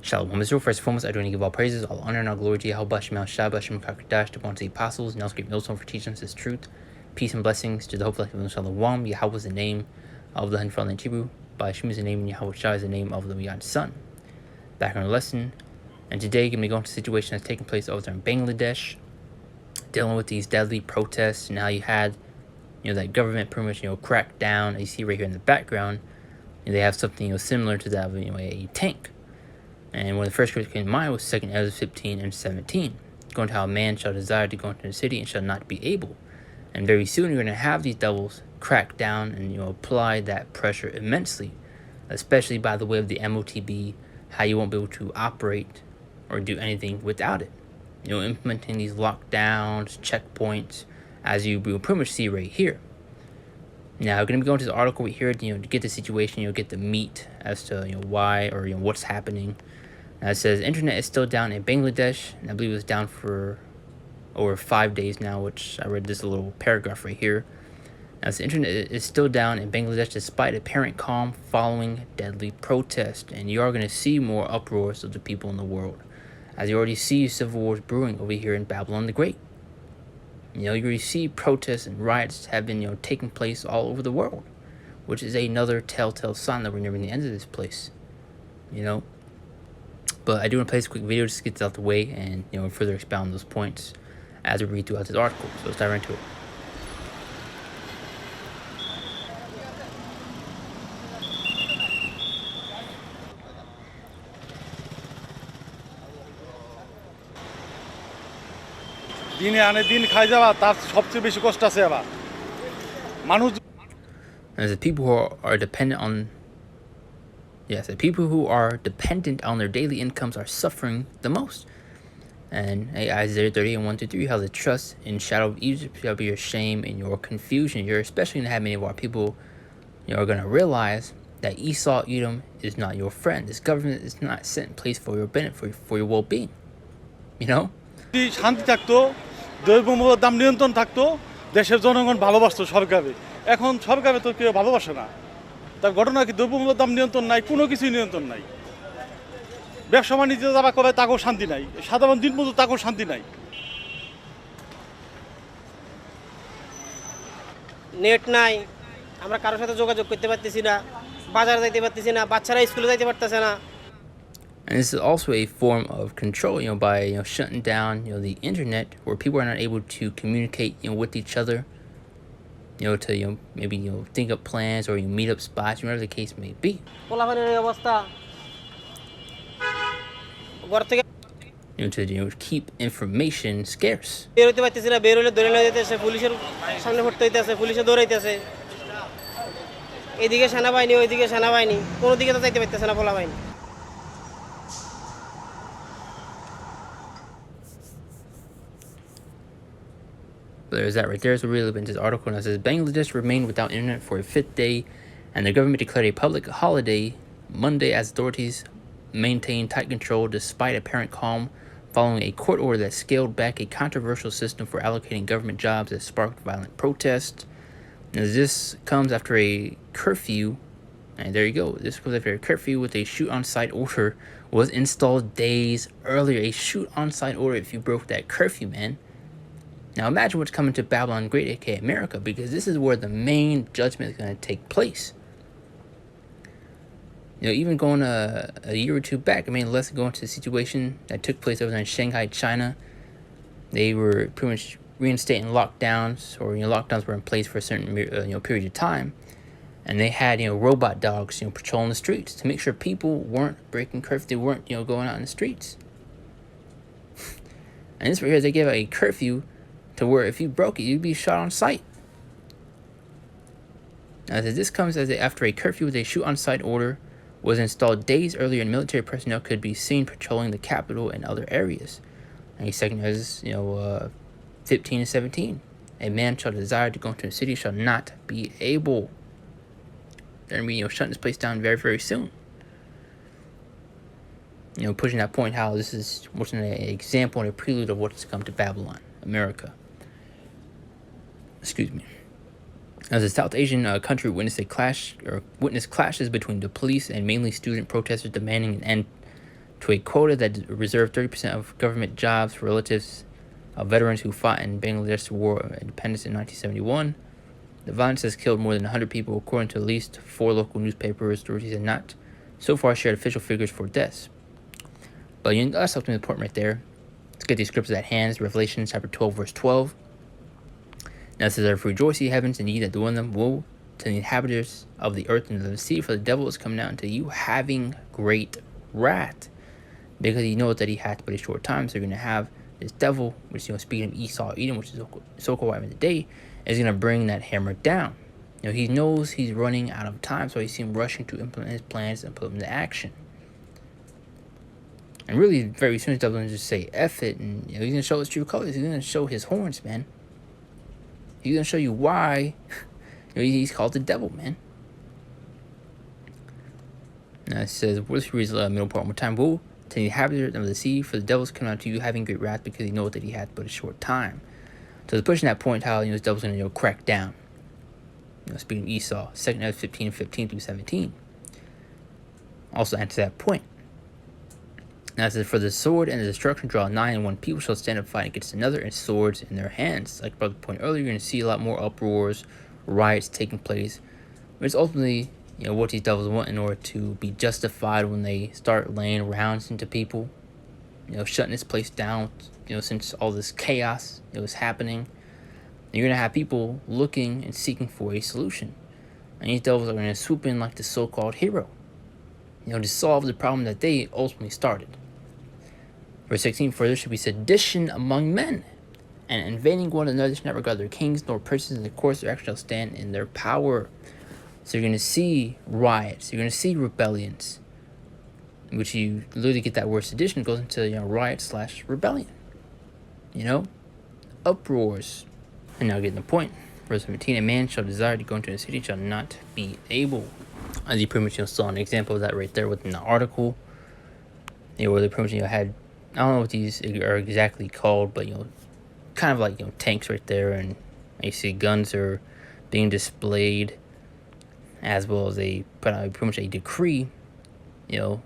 Shalom Israel. First and foremost, I do want to give all praises, all honor, and all glory to Yahweh Shemel Shah, Hashem Kakadash, the one of the apostles, and also great millstone for teaching us his truth. Peace and blessings to the hopeful life of Shalom. Yahweh is the name of the Hanfal in Hebrew. By Hashem is the name, and Yahweh Shah is the name of the God's Son. Back on the lesson, and today we're going to go into a situation that's taking place over there in Bangladesh, dealing with these deadly protests. Now you had, that government pretty much, cracked down. You see right here in the background, they have something, similar to that of, a tank. And one of the first scriptures came to mind was 2 Ezra 15 and 17. Going to how a man shall desire to go into the city and shall not be able. And very soon you're going to have these devils crack down and apply that pressure immensely, especially by the way of the MOTB, how you won't be able to operate or do anything without it. Implementing these lockdowns, checkpoints, as you will pretty much see right here. Now, we're going to be going to this article right here, to get the situation, get the meat as to, why or, what's happening. Now, it says, internet is still down in Bangladesh, and I believe it was down for over 5 days now, which I read this little paragraph right here. Now, the internet is still down in Bangladesh despite apparent calm following deadly protest, and you are going to see more uproars of the people in the world, as you already see civil wars brewing over here in Babylon the Great. You already see protests and riots have been, taking place all over the world, which is another telltale sign that we're nearing the end of this place, But I do want to play this quick video just to get this out the way and, further expound those points as we read throughout this article. So let's dive right into it. দিনে আনে দিন খাই যাওয়া তার সবচেয়ে বেশি কষ্ট আছে আবার মানুষ As the people who are dependent on the people who are dependent on their daily incomes are suffering the most. And Isaiah 30 and 1-3, how the trust in shadow of Egypt shall be your shame and your confusion. You're especially going to have many of our people, are going to realize that Esau, Edom, is not your friend. This government is not set in place for your benefit, for your well-being. শান্তি থাকতো, দ্রব্যমূল্যের দাম নিয়ন্ত্রণ থাকতো, দেশের জনগণ ভালোবাসতো সরকারে। এখন সরকারে তো কেউ ভালোবাসে না। তার ঘটনা কি দ্রব্যমূল্যের দাম নিয়ন্ত্রণ নাই, কোনো কিছুই নিয়ন্ত্রণ নাই। ব্যবসা বাণিজ্য যারা করে তাকেও শান্তি নাই, সাধারণ দিনমজুর তাকেও শান্তি নাই। নেট নাই, আমরা কারোর সাথে যোগাযোগ করতে পারতেছি না, বাজারে যাইতে পারতেছি না, বাচ্চারা স্কুলে যাইতে পারতেছে না। And this is also a form of control, by shutting down, the internet, where people are not able to communicate, with each other, to maybe think up plans or meet up spots, whatever the case may be. পোলাপানের এই অবস্থা, ঘর থেকে To keep information scarce. বের হইতে পারতেছি না, বের হইলে ধরে নিয়ে যাইতেছে, পুলিশের সামনে পড়তে হইতেছে, পুলিশে দৌড়াইতেছে, এদিকে সেনাবাহিনী ওইদিকে সেনাবাহিনী, কোনো দিকে তো যাইতে পারতেছে না পোলাবাহিনী। There's that right there. So really been this article, and it says Bangladesh remained without internet for a 5th day, and the government declared a public holiday Monday as authorities maintained tight control despite apparent calm following a court order that scaled back a controversial system for allocating government jobs that sparked violent protests. As this comes after a curfew, and there you go. This comes after a curfew with a shoot-on-sight order was installed days earlier. A shoot-on-sight order if you broke that curfew, man. Now imagine what's coming to Babylon Great, aka America, because this is where the main judgment is going to take place. Even going a year or two back, let's go into the situation that took place over there in Shanghai, China. They were pretty much reinstating lockdowns, or lockdowns were in place for a certain period of time, and they had robot dogs patrolling the streets to make sure people weren't breaking curfew, they weren't going out in the streets. And this right here, they gave out a curfew to where if you broke it, you'd be shot on sight. Now, this comes after a curfew with a shoot-on-sight order was installed days earlier, and military personnel could be seen patrolling the capital and other areas. And he second has 15 and 17. A man shall desire to go into a city shall not be able. They're going to be shutting this place down very, very soon. Pushing that point how this is what's an example and a prelude of what's come to Babylon, America. Excuse me. As a South Asian country witnessed clashes between the police and mainly student protesters demanding an end to a quota that reserved 30% of government jobs for relatives of veterans who fought in Bangladesh's War of Independence in 1971. The violence has killed more than 100 people, according to at least 4 local newspapers. Authorities have not so far shared official figures for deaths. But that's something important right there. Let's get these scriptures at hand. Revelation chapter 12, verse 12. Now it says, "Therefore rejoice, ye heavens, and ye that dwell in them. Woe to the inhabitants of the earth and of the sea, for the devil is come down to you, having great wrath, because he knows that he hath but a short time." So you're going to have this devil, which, speaking of Esau, Edom, which is so-called white man today, is going to bring that hammer down. He knows he's running out of time, so he's seen rushing to implement his plans and put them into action. And really, very soon, the devil is going to just say, F it, and he's going to show his true colors. He's going to show his horns, man. He's going to show you why he's called the devil, man. Now it says, let's read the middle part one more time. Woe to the inhabitants of the sea, for the devil is come out to you, having great wrath, because he knows that he hath but a short time. So it's pushing that point how the devil's going to crack down. Speaking of Esau, 2 Ezra 15 through 17. Also answer that point. Now it says, "For the sword and the destruction draw nigh, and one people shall stand up fight against another, and swords in their hands." Like brother point earlier, you're going to see a lot more uproars, riots taking place. But it's ultimately, what these devils want in order to be justified when they start laying rounds into people, shutting this place down, since all this chaos is happening. You're going to have people looking and seeking for a solution. And these devils are going to swoop in like the so-called hero, to solve the problem that they ultimately started. Verse 16, "For there should be sedition among men, and invading one another shall not regard their kings nor princes, and the course of their action shall stand in their power." So you're going to see riots. You're going to see rebellions, which you literally get that word sedition. It goes into riot/rebellion. Uproars. And now getting the point. Verse 17, "A man shall desire to go into a city, shall not be able." As you pretty much saw an example of that right there within the article. Where they pretty much had, I don't know what these are exactly called, but kind of like tanks right there, and you see guns are being displayed, as well as they put out pretty much a decree, that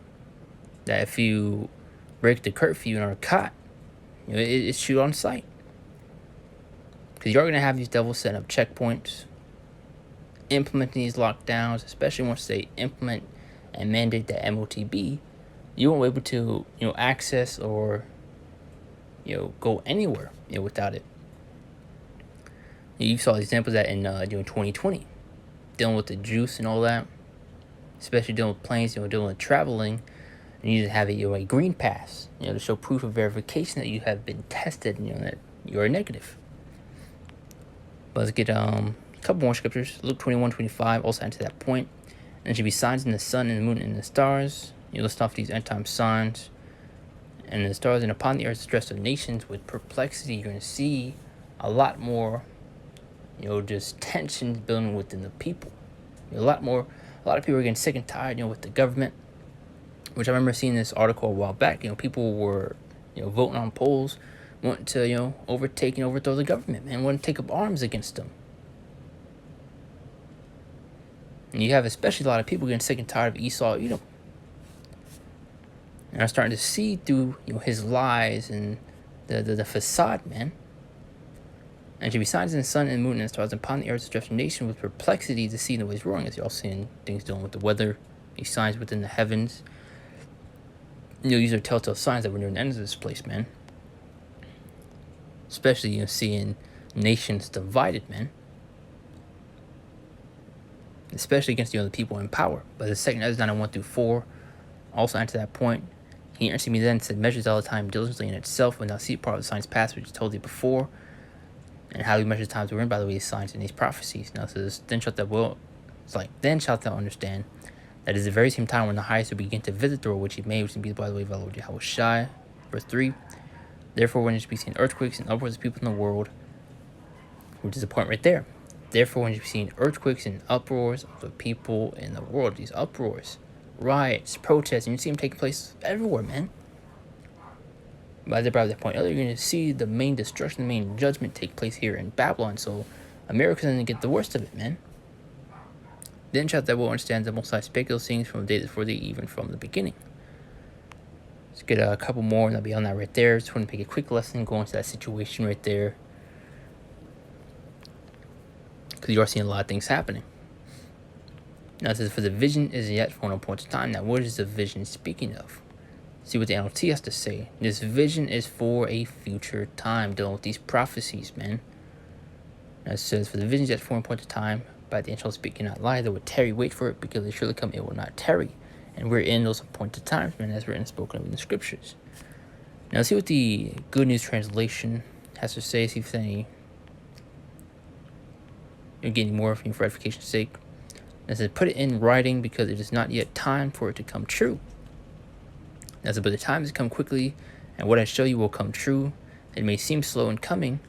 if you break the curfew and are caught, it's shoot on sight. Because you're going to have these devils setting up checkpoints, implementing these lockdowns, especially once they implement and mandate the MOTB. You won't be able to, access or, go anywhere, without it. You saw examples of that in 2020, dealing with the juice and all that, especially dealing with planes, dealing with traveling. You need to have a green pass, to show proof of verification that you have been tested, that you are negative. But let's get a couple more scriptures. Luke 21:25 also answer that point. "And there should be signs in the sun and the moon and the stars." List off these end time signs. "And the stars, and upon the earth the stress of nations with perplexity." You're going to see a lot more, just tensions building within the people. A lot of people are getting sick and tired, with the government. Which I remember seeing this article a while back. People were, voting on polls, wanting to, overtake and overthrow the government, man, wanting to take up arms against them. And you have especially a lot of people getting sick and tired of Esau, Edom. And I'm starting to see through, his lies and the facade, man. "And should be signs in the sun and the moon and the stars, and upon the earth stretched nation with perplexity to see the ways roaring." As you're all seeing things dealing with the weather, these signs within the heavens. These are telltale signs that we're near the end of this place, man. Especially, seeing nations divided, man. Especially against the people in power. But the second Ezra 9:1-4 also answer that point. "He answered me then and said, Measures all the time diligently in itself, when thou see part of the signs past, which I told thee before." And how do we measure the times we're in? By the way, these signs and these prophecies. Now it says, then shalt thou understand that is the very same time when the highest will begin to visit the world which he made, which will be by the way of our Lord Yahweh Shai. Verse 3, "Therefore when you shall be seen earthquakes and uproars of people in the world," which is the point right there. "Therefore when you shall be seen earthquakes and uproars of the people in the world," these uproars, riots, protests, and you see them taking place everywhere, man. But as I brought up that point earlier, you're going to see the main destruction, the main judgment take place here in Babylon. So America's going to get the worst of it, man. "Then shalt thou well understand the Most High spake those things from the day before thee, even from the beginning." Let's get a couple more, and I'll be on that right there. Just want to make a quick lesson, go into that situation right there, because you are seeing a lot of things happening. Now it says, for the vision is yet for an appointed time. Now what is the vision speaking of? See what the NLT has to say. This vision is for a future time, dealing with these prophecies, man. Now it says, for the vision is yet for an appointed time, by the angel speaking not lie, they would tarry, wait for it, because it surely come, it will not tarry. And we're in those appointed times, man, as written and spoken of in the scriptures. Now let's see what the Good News Translation has to say. See if there's any, you're getting more for edification's sake. It says, put it in writing, because it is not yet time for it to come true. It says, but the time has come quickly, and what I show you will come true. It may seem slow in coming,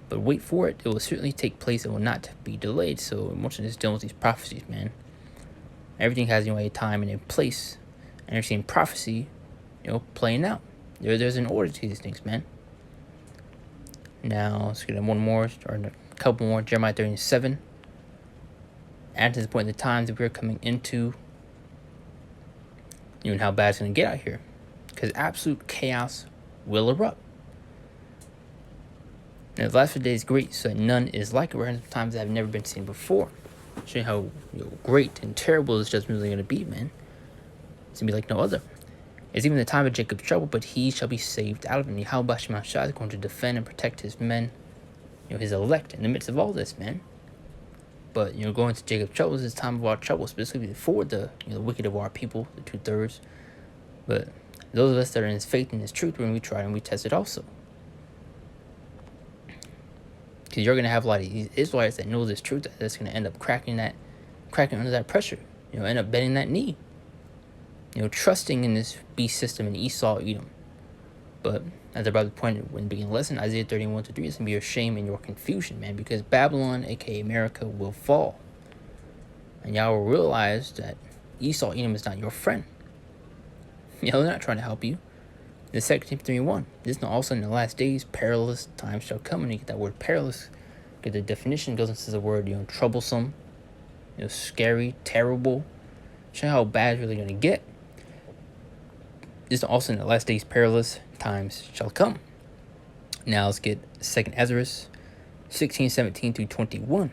but wait for it. It will certainly take place. It will not be delayed. So most of this dealing with these prophecies, man. Everything has, a time and a place, and you're seeing prophecy, playing out. There's an order to these things, man. Now let's get one more, or a couple more. Jeremiah 37. And to the point of the times that we're coming into, and how bad it's going to get out here, because absolute chaos will erupt. Now the last few days great, so that none is like it. We're in times that have never been seen before. Showing how great and terrible this judgment is going to be, man. It's going to be like no other. It's even the time of Jacob's trouble, but he shall be saved out of it. Yahweh Shema Shai is going to defend and protect his men, his elect, in the midst of all this, man. But, going to Jacob's trouble is time of our trouble, specifically for the wicked of our people, the 2/3. But those of us that are in his faith and his truth, when we try and we test it also. Because you're going to have a lot of these Israelites that know this truth, that's going to end up cracking under that pressure. End up bending that knee. Trusting in this beast system and Esau, Edom. But as I brought the point when beginning the lesson, Isaiah 31-3 is going to be your shame and your confusion, man. Because Babylon, aka America, will fall. And y'all will realize that Esau, Edom is not your friend. They're not trying to help you. The 2 Timothy 3:1. This is not also in the last days, perilous times shall come. And you get that word perilous, get the definition, goes into the word, troublesome, scary, terrible. Show how bad it's really going to get. This is also in the last days, perilous times shall come. Now let's get 2 Ezra 16:17-21.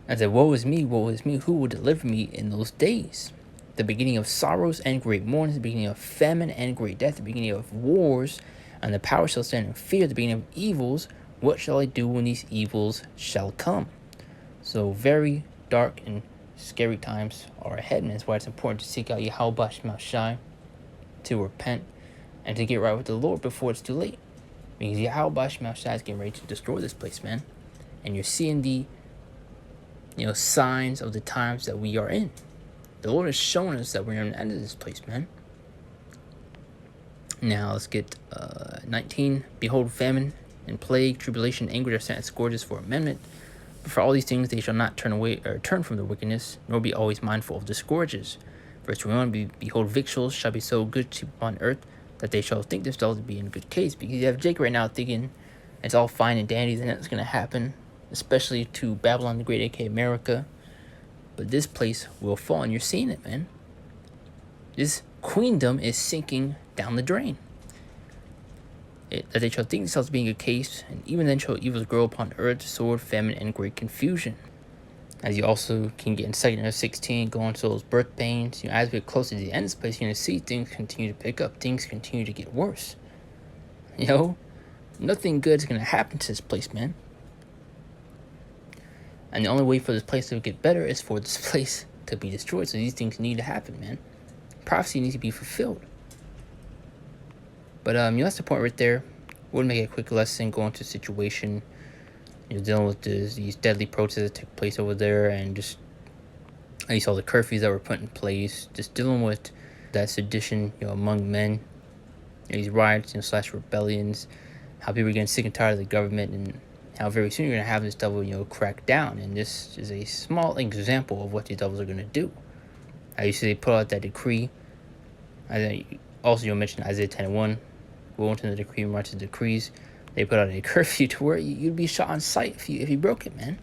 I said, woe is me, who will deliver me in those days? The beginning of sorrows and great mourning, the beginning of famine and great death, the beginning of wars, and the power shall stand in fear, the beginning of evils. What shall I do when these evils shall come? So very dark and scary times are ahead, and that's why it's important to seek out Yahweh Shema Shai, to repent, and to get right with the Lord before it's too late. Because Yahweh Shema Shai is getting ready to destroy this place, man. And you're seeing the signs of the times that we are in. The Lord has shown us that we're in the end of this place, man. Now let's get 19. Behold, famine and plague, tribulation, anger are sent as scourges for amendment. But for all these things they shall not turn away or turn from their wickedness, nor be always mindful of the scourges. Verse 21. Behold, victuals shall be so good to upon earth, that they shall think themselves to be in good case. Because you have Jacob right now thinking it's all fine and dandy, and it's going to happen, especially to Babylon the Great, aka America. But this place will fall, and you're seeing it, man. This queendom is sinking down the drain. That they shall think themselves being a case, and even then shall evils grow upon earth, sword, famine, and great confusion. As you also can get in 2 16, going to those birth pains. As we get closer to the end of this place, you're going to see things continue to pick up. Things continue to get worse. Nothing good is going to happen to this place, man. And the only way for this place to get better is for this place to be destroyed. So these things need to happen, man. Prophecy needs to be fulfilled. But that's the point right there. We'll make a quick lesson, go into a situation, dealing with these deadly protests that took place over there, and just you saw the curfews that were put in place, just dealing with that sedition, among men, these riots, / rebellions, how people are getting sick and tired of the government, and how very soon you're going to have this devil, crack down. And this is a small example of what these devils are going to do. As you see, they put out that decree. Also, you'll mention Isaiah 10:1. We'll go into the decree and march the decrees. They put out a curfew to where you'd be shot on sight if you broke it, man.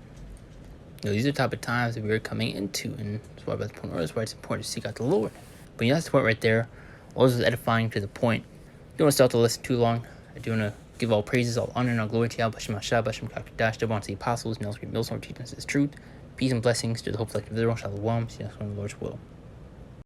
These are the type of times that we're coming into, and that's why it's important to seek out the Lord. But that's the point right there. Always was edifying to the point. Don't want to start the lesson too long. I do want to give all praises, all honor, and all glory to Yahweh Bashem Hashah, Bashem Kakadash, the one of the apostles, Nelson Mills, teaching us his truth. Peace and blessings to the hope collective of Shalom. See you next one in the Lord's will.